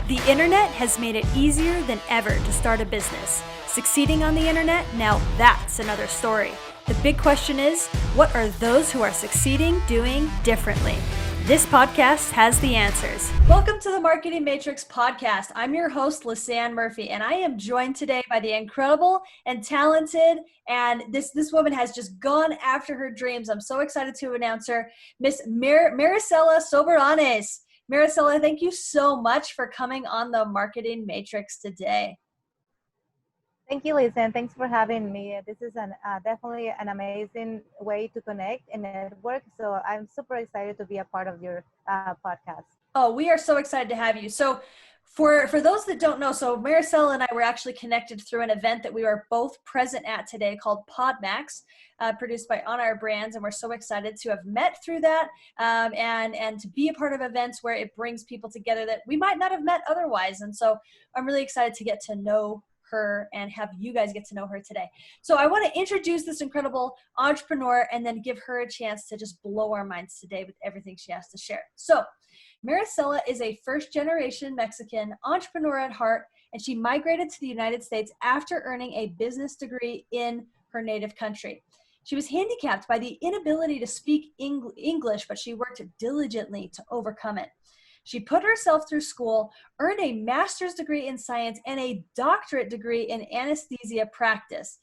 The internet has made it easier than ever to start a business. Succeeding on the internet, now that's another story. The big question is, what are those who are succeeding doing differently? This podcast has the answers. Welcome to the Marketing Matrix podcast. I'm your host, Lisanne Murphy, and I am joined today by the incredible and talented, and this woman has just gone after her dreams. I'm so excited to announce her, Miss Maricela Soberanes. Maricela, thank you so much for coming on the Marketing Matrix today. Thank you, Liz, and thanks for having me. This is definitely an amazing way to connect and network. So I'm super excited to be a part of your podcast. Oh, we are so excited to have you. So for those that don't know, so Maricela and I were actually connected through an event that we were both present at today called PodMax, produced by On Our Brands, and we're so excited to have met through that and to be a part of events where it brings people together that we might not have met otherwise. And so I'm really excited to get to know her and have you guys get to know her today. So I want to introduce this incredible entrepreneur and then give her a chance to just blow our minds today with everything she has to share. So Maricela is a first-generation Mexican entrepreneur at heart, and she migrated to the United States after earning a business degree in her native country. She was handicapped by the inability to speak English, but she worked diligently to overcome it. She put herself through school, earned a master's degree in science and a doctorate degree in anesthesia practice.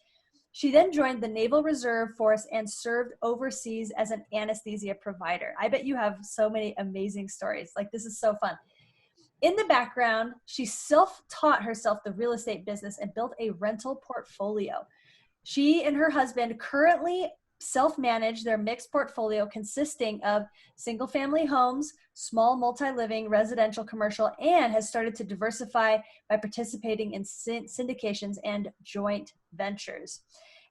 She then joined the Naval Reserve Force and served overseas as an anesthesia provider. I bet you have so many amazing stories. Like, this is so fun. In the background, she self-taught herself the real estate business and built a rental portfolio. She and her husband currently self-manage their mixed portfolio consisting of single-family homes, small multi-living, residential, commercial, and has started to diversify by participating in syndications and joint ventures.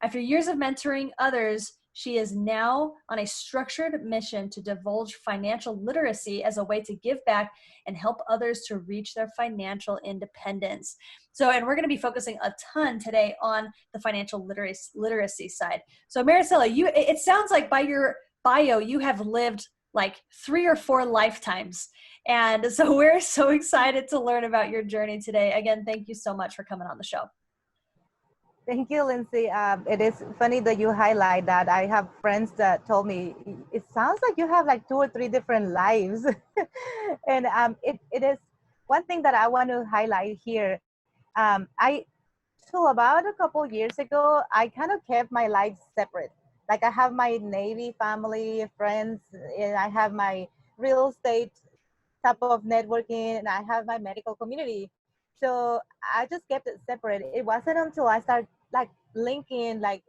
After years of mentoring others, she is now on a structured mission to divulge financial literacy as a way to give back and help others to reach their financial independence. So, and we're going to be focusing a ton today on the financial literacy side. So Maricela, it sounds like by your bio, you have lived like 3 or 4 lifetimes. And so we're so excited to learn about your journey today. Again, thank you so much for coming on the show. Thank you, Lindsay. It is funny that you highlight that. I have friends that told me, it sounds like you have like 2 or 3 different lives. And it is one thing that I want to highlight here. So about a couple years ago, I kind of kept my life separate. Like, I have my Navy family, friends, and I have my real estate type of networking, and I have my medical community. So I just kept it separate. It wasn't until I started like linking, like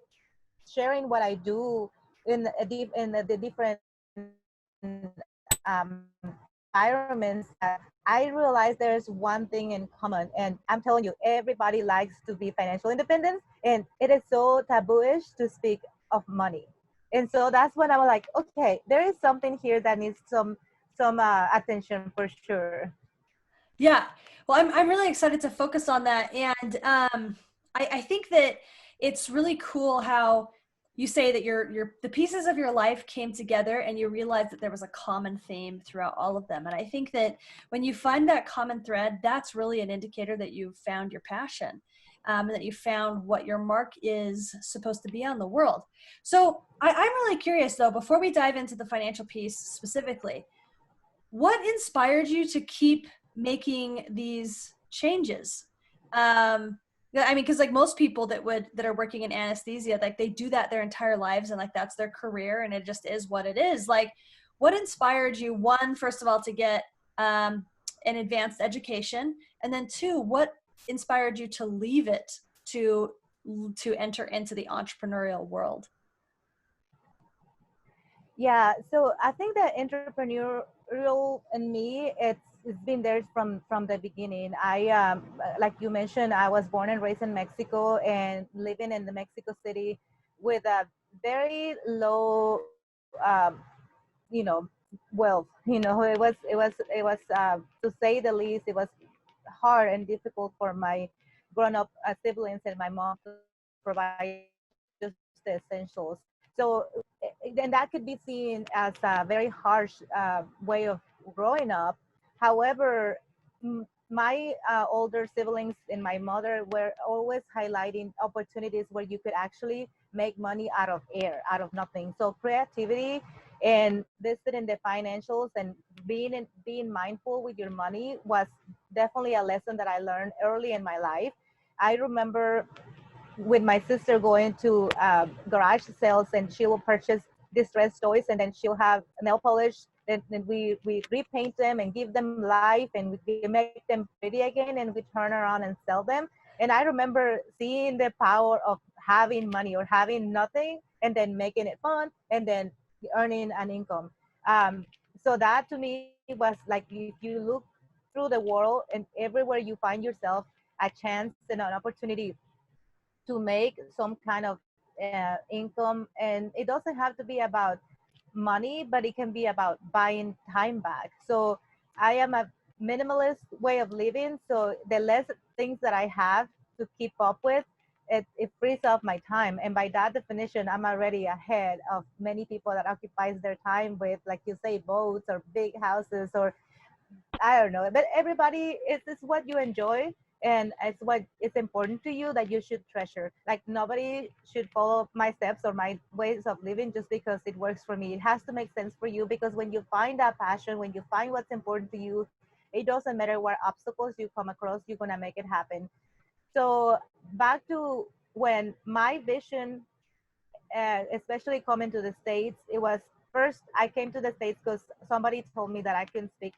sharing what I do in the different environments, that I realized there's one thing in common. And I'm telling you, everybody likes to be financial independent, and it is so tabooish to speak of money. And so that's when I was like, okay, there is something here that needs some attention for sure. Yeah, well, I'm really excited to focus on that, and I think that it's really cool how you say that the pieces of your life came together, and you realized that there was a common theme throughout all of them. And I think that when you find that common thread, that's really an indicator that you've found your passion, and that you found what your mark is supposed to be on the world. So I'm really curious, though, before we dive into the financial piece specifically, what inspired you to keep making these changes? I mean, because like most people that are working in anesthesia, like they do that their entire lives, and like that's their career, and it just is what it is. Like, what inspired you, one, first of all, to get an advanced education, and then 2, what inspired you to leave it to enter into the entrepreneurial world? Yeah, so I think that entrepreneurial in me, it's been there from the beginning. Like you mentioned, I was born and raised in Mexico and living in the Mexico City with a very low, you know, wealth. You know, it was to say the least, it was hard and difficult for my grown-up siblings and my mom to provide just the essentials. So then that could be seen as a very harsh way of growing up. However, my older siblings and my mother were always highlighting opportunities where you could actually make money out of air, out of nothing. So creativity and listed in the financials and being mindful with your money was definitely a lesson that I learned early in my life. I remember with my sister going to garage sales, and she will purchase distressed toys, and then she'll have nail polish, then we repaint them and give them life, and we make them pretty again, and we turn around and sell them. And I remember seeing the power of having money or having nothing and then making it fun and then earning an income. So that to me was like, if you look through the world and everywhere you find yourself, a chance and an opportunity to make some kind of income. And it doesn't have to be about money, but it can be about buying time back. So I am a minimalist way of living. So the less things that I have to keep up with, it frees up my time. And by that definition, I'm already ahead of many people that occupies their time with, like you say, boats or big houses, or I don't know, but everybody, it's what you enjoy, and it's what is important to you that you should treasure. Like nobody should follow my steps or my ways of living just because it works for me. It has to make sense for you, because when you find that passion, when you find what's important to you, it doesn't matter what obstacles you come across, you're gonna make it happen. So back to when my vision, especially coming to the States, it was first I came to the States because somebody told me that I couldn't speak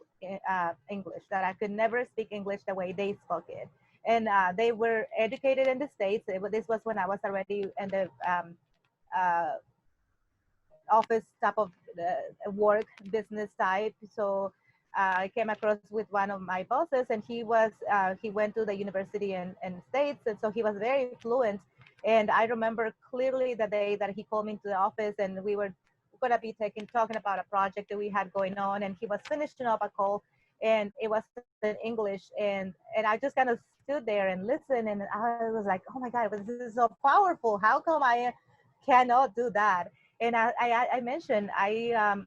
English, that I could never speak English the way they spoke it. And they were educated in the States. This was when I was already in the uh, office type of work business side. So I came across with one of my bosses, and he went to the university in States, and so he was very fluent. And I remember clearly the day that he called me into the office, and we were gonna be talking about a project that we had going on, and he was finishing up a call, and it was in English, and I just kind of stood there and listened, and I was like, oh my God, this is so powerful. How come I cannot do that? And I mentioned I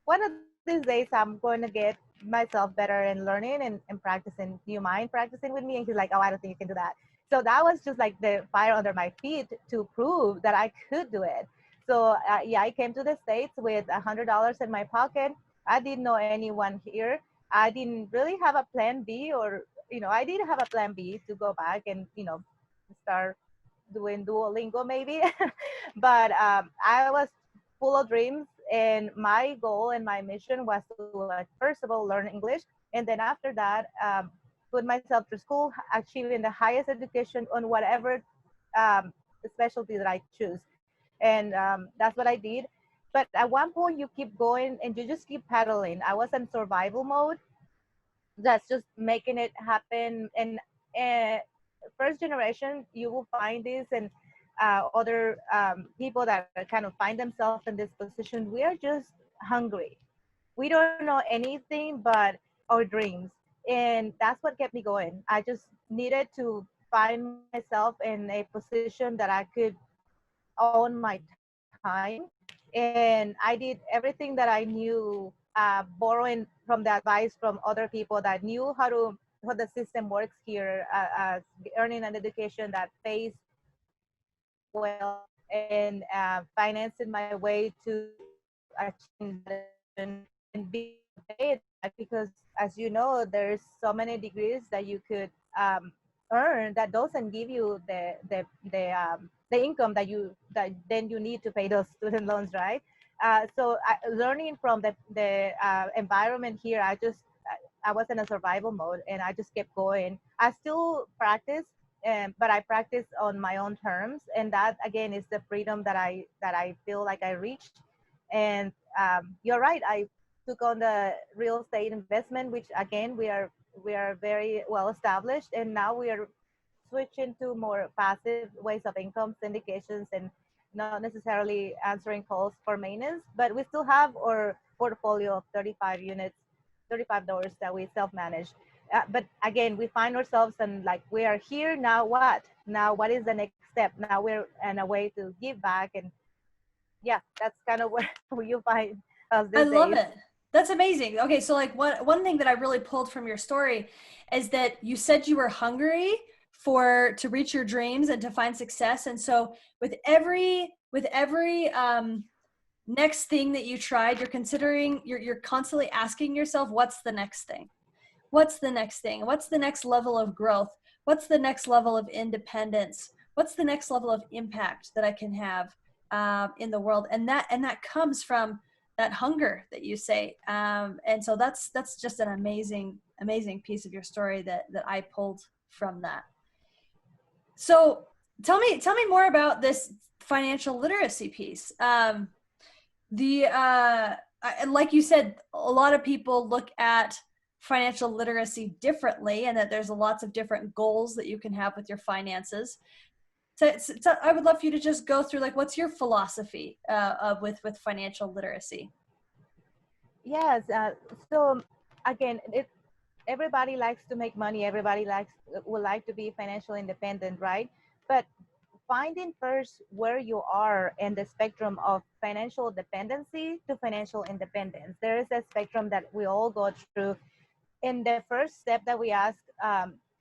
one of these days I'm going to get myself better in learning and practicing. Do you mind practicing with me? And he's like, oh, I don't think you can do that. So that was just like the fire under my feet to prove that I could do it. So yeah, I came to the States with $100 in my pocket. I didn't know anyone here. I didn't really have a plan B, or I did have a plan B to go back and start doing Duolingo maybe. But I was full of dreams, and my goal and my mission was to, first of all, learn English, and then after that, put myself through school, achieving the highest education on whatever um, specialty that I choose. And that's what I did. But at one point, you keep going and you just keep paddling. I was in survival mode. That's just making it happen. And uh, first generation, you will find this, and other people that kind of find themselves in this position. We are just hungry. We don't know anything but our dreams, and that's what kept me going. I just needed to find myself in a position that I could own my time, and I did everything that I knew, borrowing from the advice from other people that knew how the system works here, earning an education that pays well, and financing my way to achieving that education and being paid back, because as you know, there's so many degrees that you could earn that doesn't give you the income that then you need to pay those student loans, right? So learning from the environment here, I was in a survival mode, and I just kept going. I still practice, but I practice on my own terms, and that again is the freedom that I feel like I reached. And you're right, I took on the real estate investment, which again we are very well established, and now we are switching to more passive ways of income, syndications, and not necessarily answering calls for maintenance, but we still have our portfolio of 35 units, 35 doors that we self-manage. But again, we find ourselves and like, we are here, now what? Now what is the next step? Now we're in a way to give back. And yeah, that's kind of where you find us I these love days. it. That's amazing. Okay, so like one thing that I really pulled from your story is that you said you were hungry for to reach your dreams and to find success. And so with every next thing that you tried, you're constantly asking yourself, what's the next thing? What's the next thing? What's the next level of growth? What's the next level of independence? What's the next level of impact that I can have in the world? And that comes from that hunger that you say. And so that's just an amazing piece of your story that I pulled from that. So tell me more about this financial literacy piece. The like you said, a lot of people look at financial literacy differently, and that there's lots of different goals that you can have with your finances. So I would love for you to just go through, like, what's your philosophy with financial literacy? Yes. So again, everybody likes to make money. Everybody would like to be financially independent, right? But finding first where you are in the spectrum of financial dependency to financial independence. There is a spectrum that we all go through. And the first step that we ask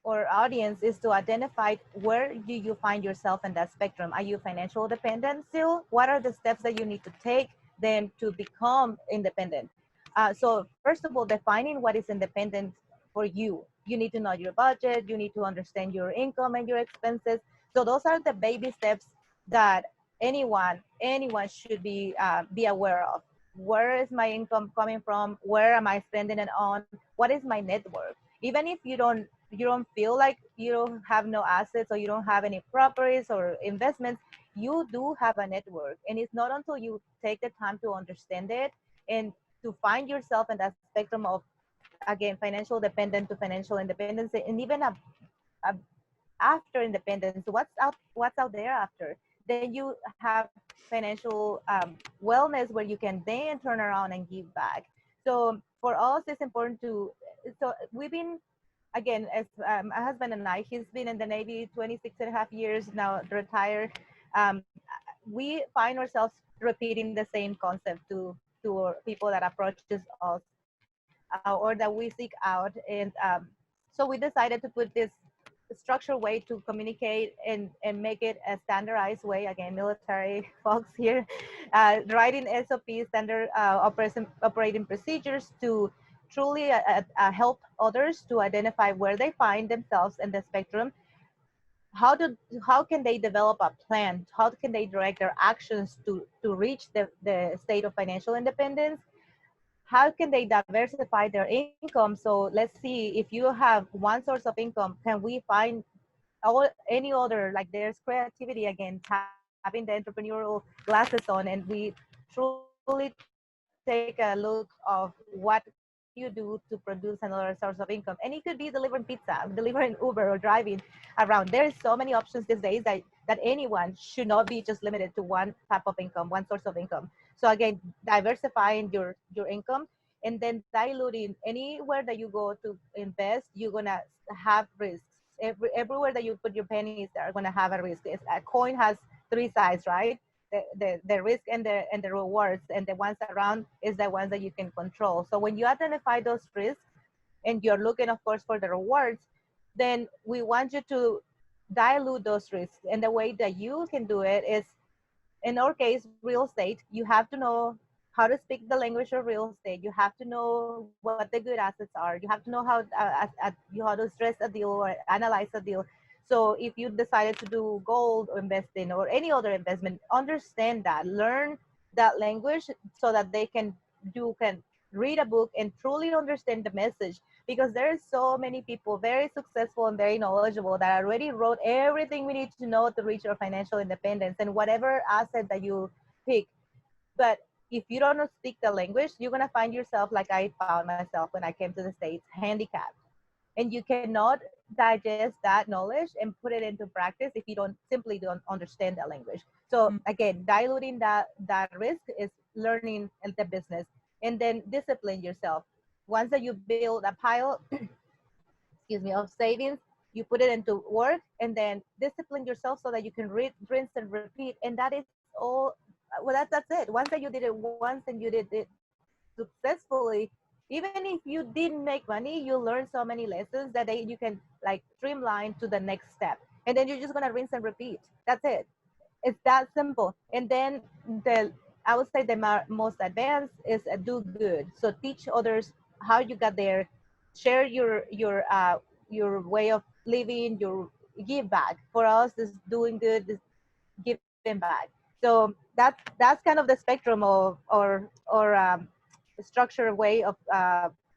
our audience is to identify where do you find yourself in that spectrum. Are you financial dependent still? What are the steps that you need to take then to become independent? So first of all, defining what is independent for you. You need to know your budget. You need to understand your income and your expenses. So those are the baby steps that anyone should be aware of. Where is my income coming from? Where am I spending it on? What is my net worth? Even if you don't feel like you don't have no assets or you don't have any properties or investments, you do have a net worth. And it's not until you take the time to understand it and to find yourself in that spectrum of, again, financial dependent to financial independence, and even a after independence, what's out there after, then you have financial wellness where you can then turn around and give back. So for us, it's important to, so we've been, again, as my husband and I, he's been in the Navy 26 and a half years now, retired. um, we find ourselves repeating the same concept to people that approaches us, or that we seek out. And so we decided to put this structured way to communicate and make it a standardized way. Again, military folks here, writing SOP, standard operating procedures, to truly help others to identify where they find themselves in the spectrum. How can they develop a plan? How can they direct their actions to reach the state of financial independence? How can they diversify their income? So let's see, if you have one source of income, can we find any other, like, there's creativity, again, having the entrepreneurial glasses on, and we truly take a look of what can you do to produce another source of income. And it could be delivering pizza, delivering Uber, or driving around. There's so many options these days that anyone should not be just limited to one type of income, one source of income. So again, diversifying your income, and then diluting anywhere that you go to invest, you're gonna have risks. Everywhere that you put your pennies are gonna have a risk. A coin has three sides, right? The risk and the rewards, and the ones around is the ones that you can control. So when you identify those risks and you're looking, of course, for the rewards, then we want you to dilute those risks. And the way that you can do it is, in our case, real estate. You have to know how to speak the language of real estate. You have to know what the good assets are. You have to know how to stress a deal or analyze a deal. So if you decided to do gold or investing or any other investment, understand that, learn that language, so that you can read a book and truly understand the message. Because there is so many people very successful and very knowledgeable that already wrote everything we need to know to reach our financial independence and whatever asset that you pick. But if you don't speak the language, you're gonna find yourself like I found myself when I came to the States, handicapped. And you cannot digest that knowledge and put it into practice if you don't understand that language. So again, diluting that risk is learning the business, and then discipline yourself. Once that you build a pile, excuse me, of savings, you put it into work, and then discipline yourself so that you can rinse and repeat. And that is all. Well, that's it. Once that you did it once and you did it successfully, even if you didn't make money, you learn so many lessons that you can like streamline to the next step. And then you're just gonna rinse and repeat. That's it. It's that simple. And then the I would say the most advanced is do good. So teach others how you got there. Share your way of living. Your give back. For us, is doing good, is giving back. So that's kind of the spectrum of or structured way of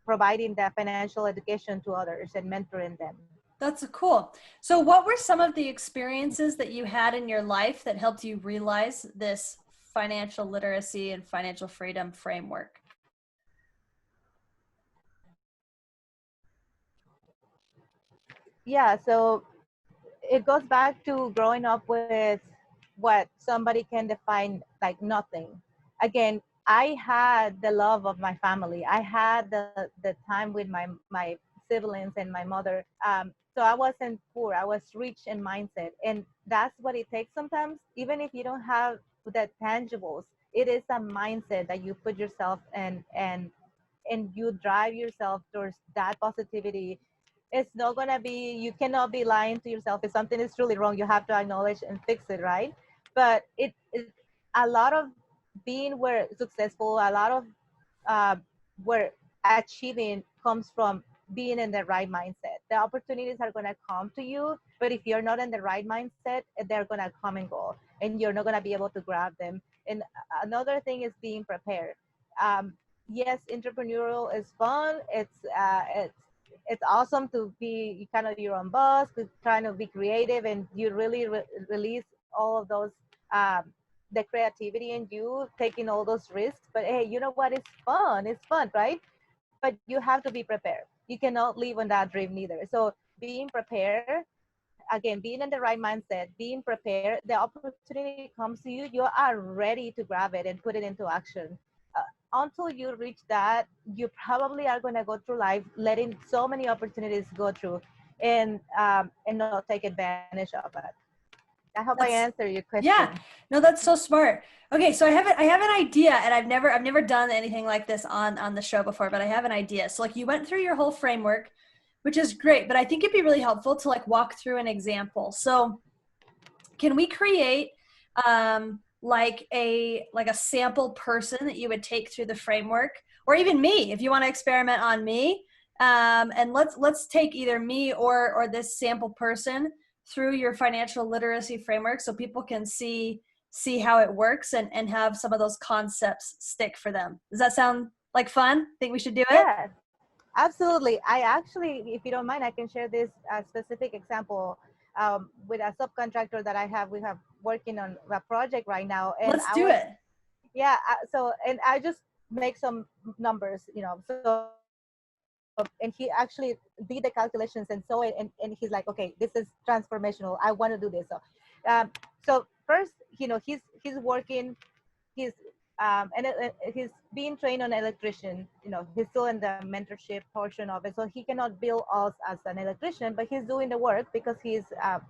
providing that financial education to others and mentoring them. That's cool. So what were some of the experiences that you had in your life that helped you realize this financial literacy and financial freedom framework? Yeah, so it goes back to growing up with what somebody can define like nothing. Again, I had the love of my family. I had the time with my siblings and my mother. So I wasn't poor. I was rich in mindset, and that's what it takes sometimes. Even if you don't have the tangibles, it is a mindset that you put yourself in, and you drive yourself towards that positivity. It's not gonna be, you cannot be lying to yourself. If something is truly wrong, you have to acknowledge and fix it, right? But it a lot of being where successful, a lot of uh, where achieving comes from being in the right mindset. The opportunities are gonna come to you, but if you're not in the right mindset, they're gonna come and go, and you're not gonna be able to grab them. And another thing is being prepared. Yes, entrepreneurial is fun. It's awesome to be kind of your own boss, to trying to be creative, and you really release all of those um, the creativity in you, taking all those risks. But hey, you know what? It's fun. It's fun, right? But you have to be prepared. You cannot live on that dream neither. So being prepared, again, being in the right mindset, being prepared, the opportunity comes to you, you are ready to grab it and put it into action. Until you reach that, you probably are going to go through life letting so many opportunities go through, and not take advantage of it. I hope I That's, answer your question. yeah, no, that's so smart. Okay, so I have an idea, and I've never done anything like this on the show before, but I have an idea. So like you went through your whole framework, which is great, but I think it'd be really helpful to like walk through an example. So can we create like a sample person that you would take through the framework, or even me if you want to experiment on me, and let's take either me or this sample person through your financial literacy framework so people can see how it works and have some of those concepts stick for them. Does that sound like fun? Think we should do it? Yes, absolutely. I actually, if you don't mind, I can share this specific example with a subcontractor that I have. We have working on a project right now, and Let's I do was, it. yeah. So, and I just make some numbers, So, and he actually did the calculations and saw it, and he's like, okay, this is transformational. I want to do this. So first, he's working, he's and he's being trained on electrician. He's still in the mentorship portion of it, so he cannot bill us as an electrician, but he's doing the work because he's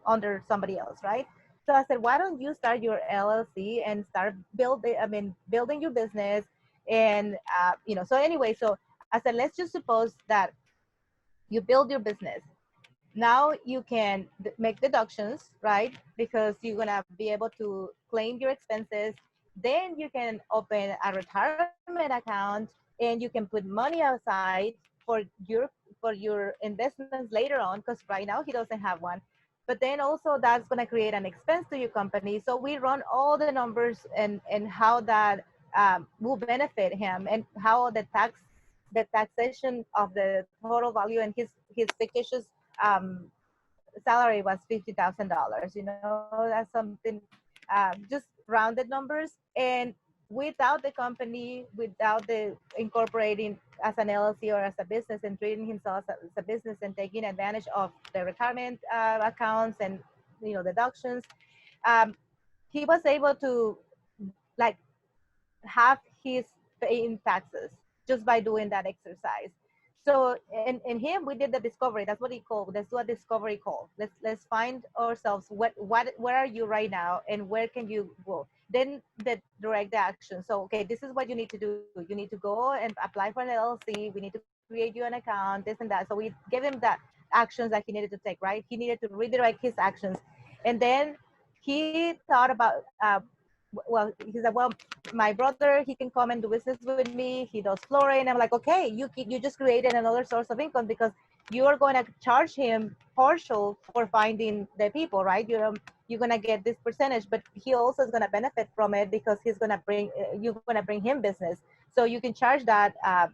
under somebody else, right? So I said, why don't you start your LLC and start building your business, and so anyway, so I said, let's just suppose that you build your business. Now you can make deductions, right? Because you're gonna be able to claim your expenses. Then you can open a retirement account, and you can put money aside for your investments later on, because right now he doesn't have one. But then also that's going to create an expense to your company. So we run all the numbers, and how that will benefit him, and how the taxation of the total value, and his fictitious um, salary was $50,000. That's something, just rounded numbers. And without the company, without the incorporating as an LLC or as a business, and treating himself as a business, and taking advantage of the retirement accounts and deductions, um, he was able to like have his paying taxes just by doing that exercise. So in him, we did the discovery. That's what he called. Let's do a discovery call. Let's find ourselves. Where are you right now, and where can you go? then the direct the action. So, okay, this is what you need to do. You need to go and apply for an LLC. We need to create you an account, this and that. So we gave him that actions that he needed to take, right? He needed to redirect his actions. And then he thought about, well, he said, well, my brother, he can come and do business with me. He does flooring. I'm like, okay, you just created another source of income because you are going to charge him partial for finding the people, right? You're going to get this percentage, but he also is going to benefit from it because he's going to bring, you're going to bring him business. So you can charge that uh,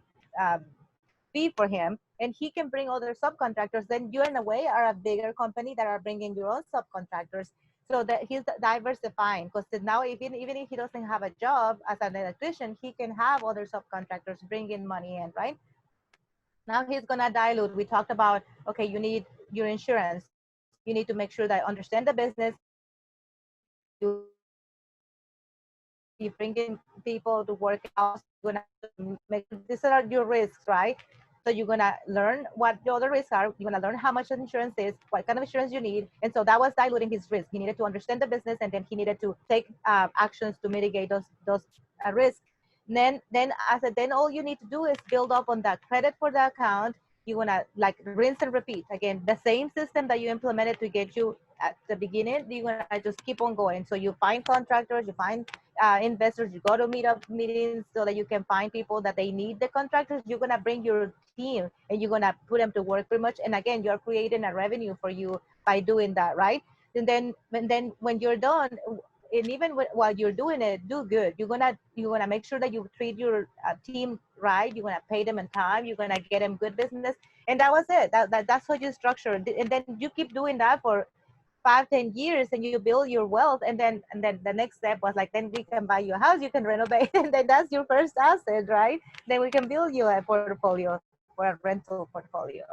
fee for him, and he can bring other subcontractors. Then you in a way are a bigger company that are bringing your own subcontractors, so that he's diversifying. Because now even if he doesn't have a job as an electrician, he can have other subcontractors bring in money in, right? Now he's going to dilute. We talked about, okay, you need your insurance, you need to make sure that I understand the business, you you bring in people to work out. You're gonna make, these are your risks, right? So you're gonna learn what the other risks are. You're gonna learn how much insurance is, what kind of insurance you need, and so that was diluting his risk. He needed to understand the business, and then he needed to take actions to mitigate those risks. Then I said, then all you need to do is build up on that credit for the account. You wanna like rinse and repeat again the same system that you implemented to get you at the beginning. You're gonna just keep on going. So you find contractors, you find investors, you go to meetings so that you can find people that they need the contractors. You're gonna bring your team and you're gonna put them to work pretty much. And again, you're creating a revenue for you by doing that, right? And then when you're done, and even while you're doing it, do good. You're gonna make sure that you treat your team right. You're gonna pay them in time. You're gonna get them good business, and that was it. That's how you structure it. And then you keep doing that for 5-10 years, and you build your wealth. And then the next step was like, then we can buy you a house, you can renovate, and then that's your first asset, right? Then we can build you a portfolio for a rental portfolio.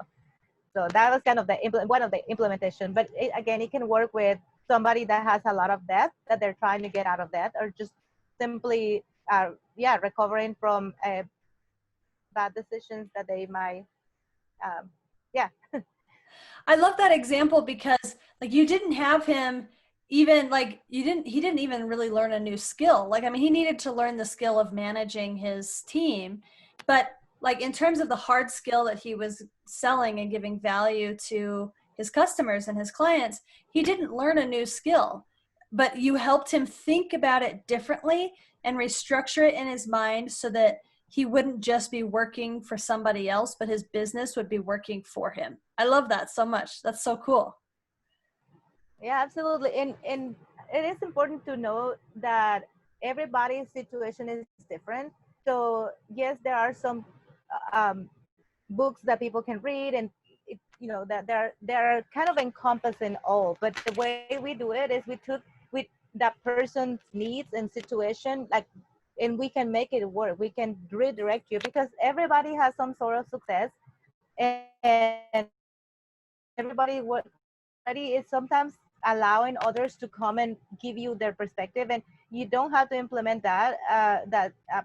So that was kind of one of the implementation. But again, it can work with somebody that has a lot of debt, that they're trying to get out of debt, or just simply recovering from bad decisions that they might yeah. I love that example because like you didn't have him even like he didn't even really learn a new skill. Like I mean he needed to learn the skill of managing his team, but like in terms of the hard skill that he was selling and giving value to his customers and his clients, he didn't learn a new skill. But you helped him think about it differently and restructure it in his mind so that he wouldn't just be working for somebody else, but his business would be working for him. I love that so much. That's so cool. Yeah, absolutely. And it is important to know that everybody's situation is different. So yes, there are some um, books that people can read, and that they're kind of encompassing all. But the way we do it is we took with that person's needs and situation, like, and we can make it work. We can redirect you because everybody has some sort of success, and everybody what already is sometimes allowing others to come and give you their perspective, and you don't have to implement that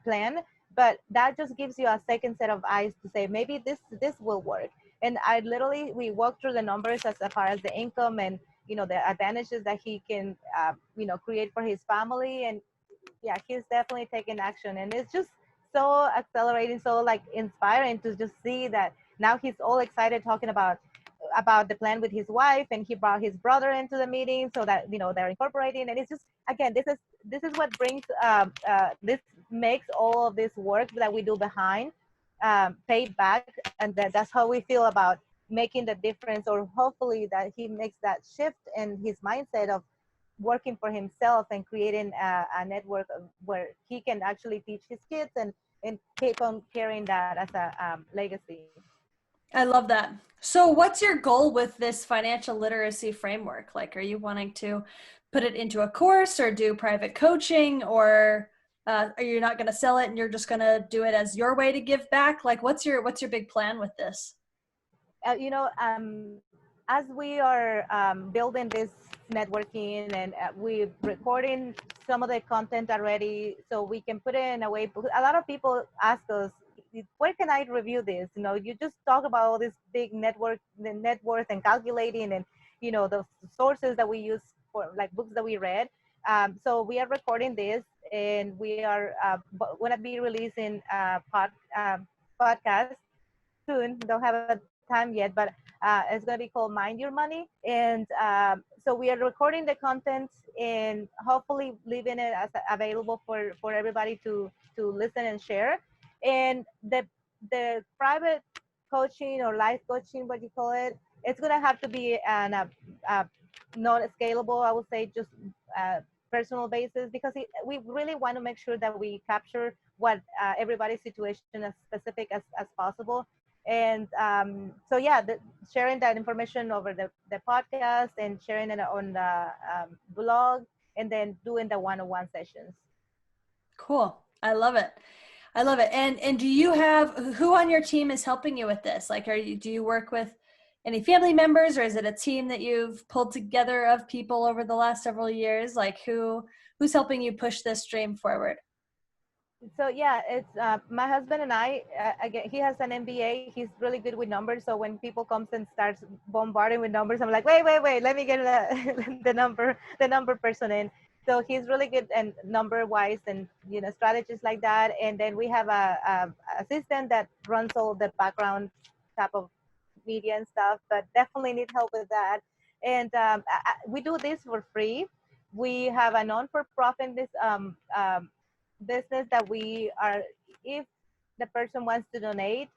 plan, but that just gives you a second set of eyes to say maybe this will work. And I literally we walk through the numbers as far as the income and the advantages that he can create for his family. And yeah, he's definitely taking action, and it's just so accelerating, so like inspiring to just see that now he's all excited talking about the plan with his wife, and he brought his brother into the meeting so that they're incorporating. And it's just, again, this is what brings this makes all of this work that we do behind paid back. And that's how we feel about making the difference, or hopefully that he makes that shift in his mindset of working for himself and creating a network where he can actually teach his kids and keep on carrying that as a legacy. I love that. So what's your goal with this financial literacy framework? Like, are you wanting to put it into a course or do private coaching, or are you not going to sell it and you're just going to do it as your way to give back? Like, what's your big plan with this? As we are building this networking, and we're recording some of the content already, so we can put it in a way. A lot of people ask us, where can I review this? You just talk about all this big the net worth and calculating, and the sources that we use for like books that we read. So we are recording this, and we are going to be releasing podcast soon. Don't have a time yet, but it's going to be called Mind Your Money. And so we are recording the content and hopefully leaving it as available for everybody to listen and share. And the private coaching or life coaching, what you call it, it's going to have to be an not scalable, I would say, just uh, personal basis, because we really want to make sure that we capture what everybody's situation as specific as possible. And so yeah, sharing that information over the podcast and sharing it on the blog, and then doing the one-on-one sessions. Cool. I love it. I love it. And do you have, who on your team is helping you with this? Like, do you work with any family members, or is it a team that you've pulled together of people over the last several years? Like, who's helping you push this dream forward? So yeah, it's my husband and I. Again, he has an MBA. He's really good with numbers. So when people comes and starts bombarding with numbers, I'm like, wait, let me get the number person in. So he's really good and number wise, and strategies like that. And then we have a assistant that runs all the background type of media and stuff. But definitely need help with that. And we do this for free. We have a non-for-profit this business that we are, if the person wants to donate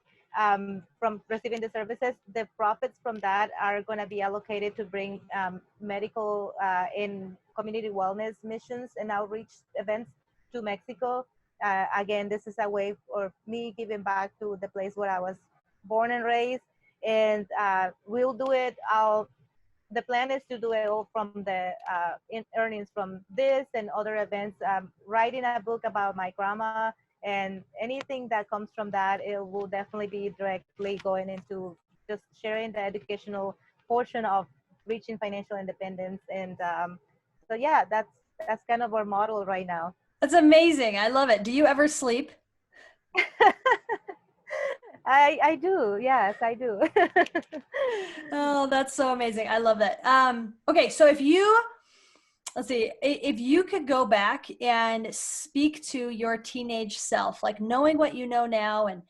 from receiving the services, the profits from that are going to be allocated to bring medical and community wellness missions and outreach events to Mexico. Again, this is a way for me giving back to the place where I was born and raised. And we'll do it. The plan is to do it all from the earnings from this and other events. Writing a book about my grandma, and anything that comes from that, it will definitely be directly going into just sharing the educational portion of reaching financial independence. And so yeah, that's kind of our model right now. That's amazing. I love it. Do you ever sleep? I do. Yes, I do. Oh, that's so amazing. I love that. Okay, so let's see, if you could go back and speak to your teenage self, like knowing what you know now and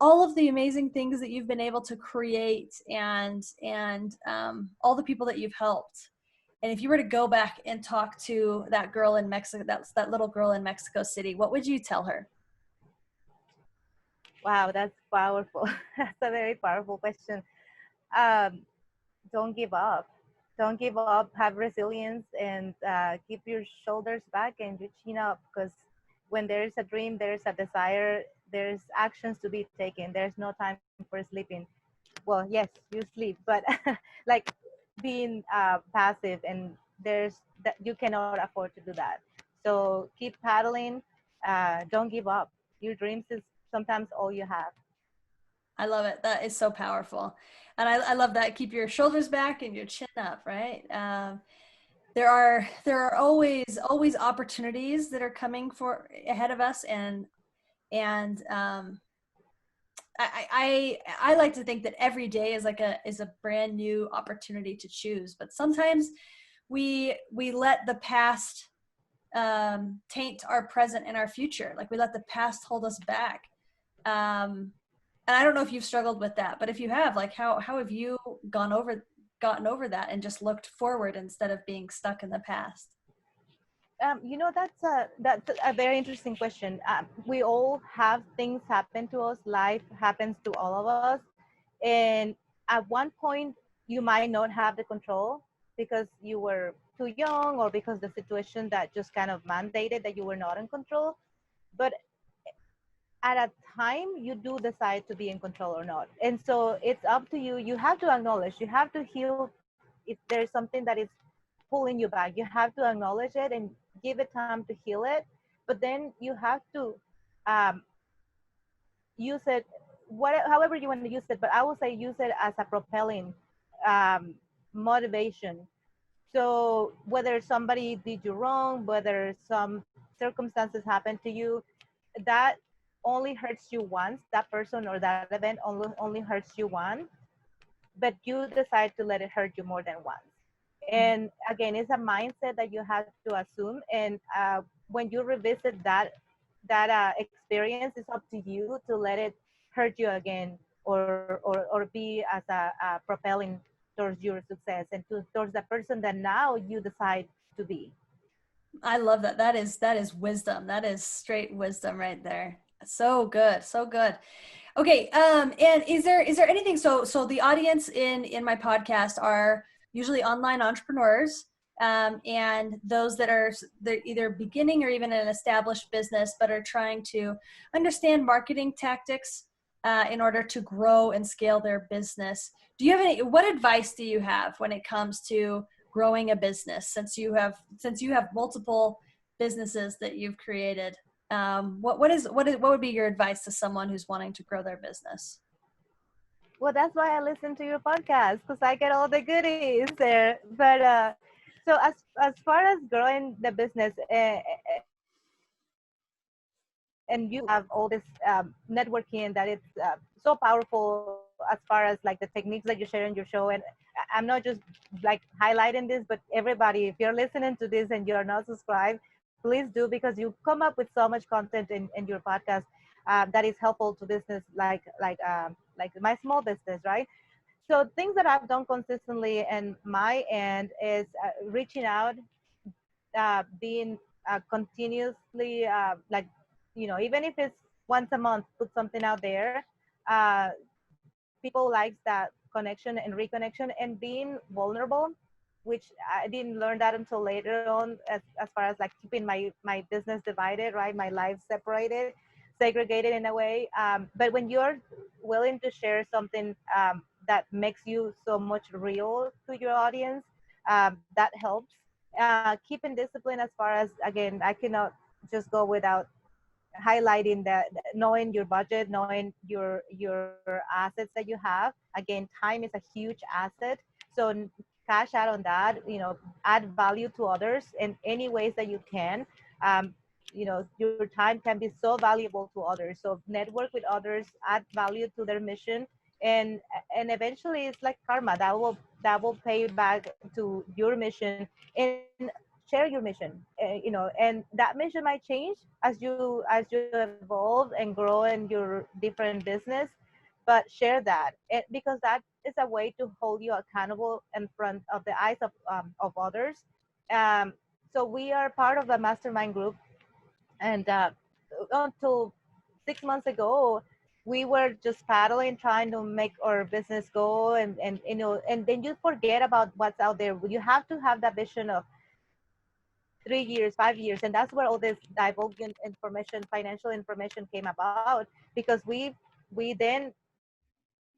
all of the amazing things that you've been able to create, and all the people that you've helped. And if you were to go back and talk to that girl in Mexico, that little girl in Mexico City, what would you tell her? Wow, that's powerful. That's a very powerful question. Um, don't give up. Don't give up. Have resilience, and keep your shoulders back and your chin up, because when there's a dream, there's a desire, there's actions to be taken. There's no time for sleeping. Well, yes, you sleep, but like being passive, and there's that you cannot afford to do that. So keep paddling. Don't give up. Your dreams is sometimes all you have. I love it. That is so powerful. And I love that. Keep your shoulders back and your chin up, right? There are always opportunities that are coming for ahead of us, and I like to think that every day is a brand new opportunity to choose. But sometimes we let the past taint our present and our future. Like we let the past hold us back. Um, and I don't know if you've struggled with that, but if you have, like how have you gotten over that and just looked forward instead of being stuck in the past? That's a very interesting question. We all have things happen to us. Life happens to all of us, and at one point you might not have the control because you were too young, or because the situation that just kind of mandated that you were not in control. But at a time, you do decide to be in control or not, and so it's up to you. You have to acknowledge. You have to heal if there's something that is pulling you back. You have to acknowledge it and give it time to heal it. But then you have to um, use it, however you want to use it. But I would say use it as a propelling um, motivation. So whether somebody did you wrong, whether some circumstances happen to you, that only hurts you once. That person or that event only hurts you once, but you decide to let it hurt you more than once. And again, it's a mindset that you have to assume. And when you revisit that experience, it's up to you to let it hurt you again, or be as a propelling towards your success and towards the person that now you decide to be. I love that. That is wisdom. That is straight wisdom right there. So good. So good. Okay. And is there anything, so the audience in my podcast are usually online entrepreneurs, and those that are, they're either beginning or even an established business, but are trying to understand marketing tactics in order to grow and scale their business. Do you have what advice do you have when it comes to growing a business, since you have multiple businesses that you've created? What would be your advice to someone who's wanting to grow their business? Well, that's why I listen to your podcast, because I get all the goodies there. But so as far as growing the business, and you have all this networking that it's so powerful as far as like the techniques that you share in your show. And I'm not just like highlighting this, but everybody, if you're listening to this and you're not subscribed, please do, because you come up with so much content in your podcast that is helpful to business like my small business, right? So things that I've done consistently and my end is reaching out, being continuously like, even if it's once a month, put something out there. uh, People likes that connection and reconnection and being vulnerable, which I didn't learn that until later on, as far as like keeping my business divided, right, my life separated, segregated in a way. But when you're willing to share something that makes you so much real to your audience, that helps. Keeping discipline, as far as, again, I cannot just go without highlighting that, knowing your budget, knowing your assets that you have. Again, time is a huge asset. So cash out on that, add value to others in any ways that you can. um, your time can be so valuable to others, so network with others, add value to their mission. And eventually it's like karma that will pay back to your mission. And share your mission, and that mission might change as you evolve and grow in your different business. But share that, because that is a way to hold you accountable in front of the eyes of others. um, so we are part of a mastermind group, and until 6 months ago we were just paddling, trying to make our business go. And and then you forget about what's out there. You have to have that vision of 3 years, 5 years. And that's where all this divulging information, financial information came about, because we then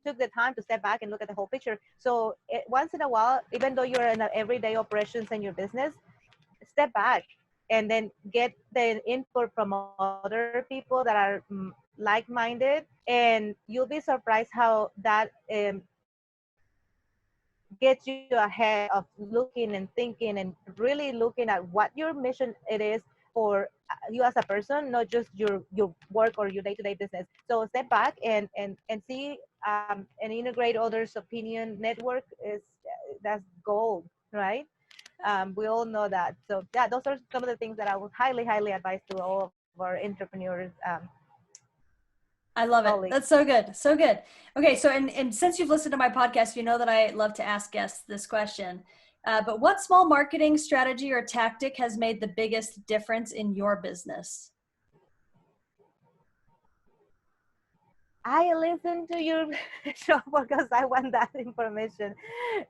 took the time to step back and look at the whole picture. So once in a while, even though you're in a everyday operations in your business, step back and then get the input from other people that are like-minded, and you'll be surprised how that gets you ahead of looking and thinking and really looking at what your mission it is for you as a person, not just your work or your day-to-day business. So step back and see, and integrate others' opinion. Network is that's gold, right? We all know that. So yeah, those are some of the things that I would highly advise to all of our entrepreneurs, I love it. colleagues. That's so good. So good. Okay. So, and since you've listened to my podcast, you know that I love to ask guests this question. But what small marketing strategy or tactic has made the biggest difference in your business? I listen to your show because I want that information.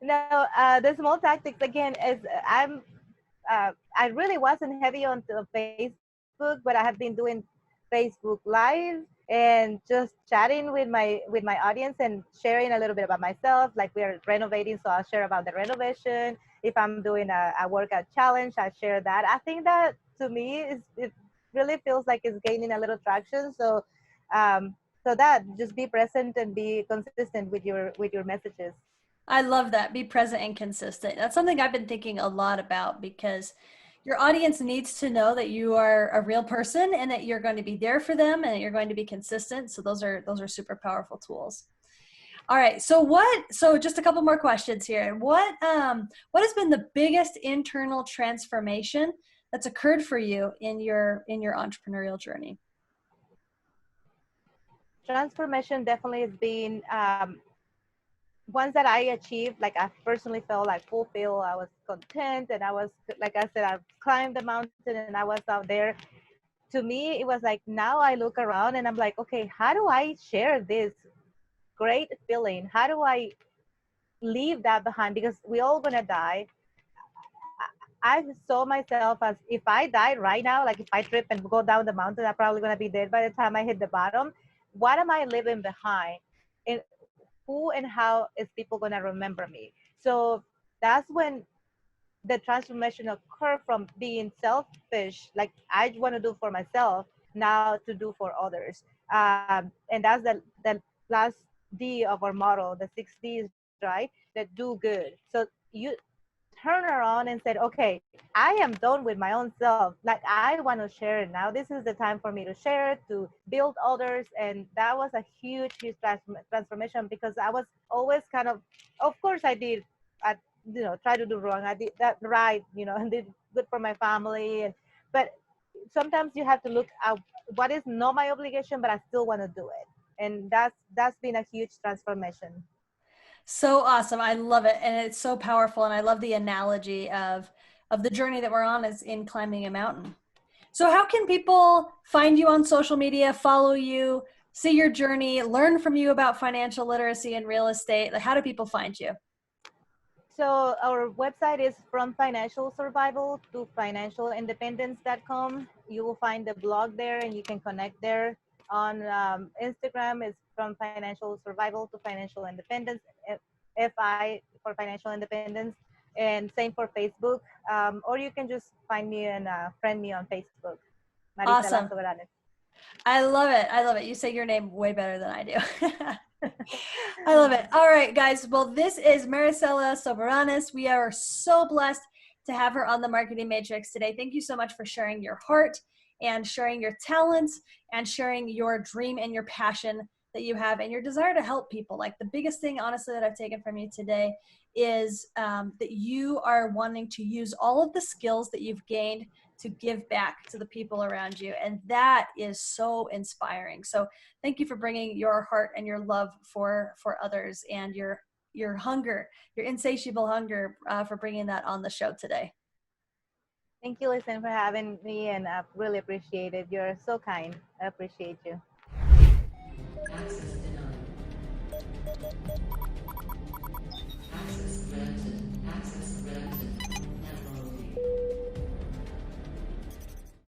No, the small tactics again is I really wasn't heavy on Facebook, but I have been doing Facebook Live and just chatting with my audience and sharing a little bit about myself. Like, we're renovating, so I'll share about the renovation. If I'm doing a workout challenge, I share that. I think that, to me, it really feels like it's gaining a little traction. Um, so that, just be present and be consistent with your messages. I love that. Be present and consistent. That's something I've been thinking a lot about, because your audience needs to know that you are a real person and that you're going to be there for them and that you're going to be consistent. So those are super powerful tools. All right. So just a couple more questions here. What has been the biggest internal transformation that's occurred for you in your entrepreneurial journey? Transformation definitely has been ones that I achieved. Like I personally felt like fulfilled. I was content, and I was, like I said, I climbed the mountain and I was out there. To me, it was like now I look around and I'm like, okay, how do I share this great feeling? How do I leave that behind? Because we all gonna die. I saw myself as if I died right now, like if I trip and go down the mountain, I'm probably gonna be dead by the time I hit the bottom. What am I leaving behind? And who and how is people gonna remember me? So that's when the transformation occurred from being selfish, like I want to do for myself, now to do for others. And that's the last D of our model, the 6 Ds, right? That do good. So you turn around and said, okay, I am done with my own self. Like I want to share it now. This is the time for me to share it, to build others. And that was a huge, huge transformation, because I was always kind of course I did, I, try to do wrong. I did that right, and did good for my family. But sometimes you have to look at what is not my obligation, but I still want to do it. And that's been a huge transformation. So awesome. I love it. And it's so powerful. And I love the analogy of the journey that we're on is in climbing a mountain. So how can people find you on social media, follow you, see your journey, learn from you about financial literacy and real estate? Like, how do people find you? So our website is from financial survival to financialindependence.com. You will find the blog there and you can connect there. On Instagram is from financial survival to financial independence, FI for financial independence, and same for Facebook. Or you can just find me and friend me on Facebook, Maricela Awesome. Soberanes. I love it. I love it. You say your name way better than I do. I love it. All right, guys. Well, this is Maricela Soberanes. We are so blessed to have her on the Marketing Matrix today. Thank you so much for sharing your heart and sharing your talents and sharing your dream and your passion that you have and your desire to help people. Like the biggest thing, honestly, that I've taken from you today is that you are wanting to use all of the skills that you've gained to give back to the people around you. And that is so inspiring. So thank you for bringing your heart and your love for others and your hunger, your insatiable hunger for bringing that on the show today. Thank you, Listen, for having me, and I really appreciate it. You're so kind. I appreciate you. Access denied. Access granted. Access granted.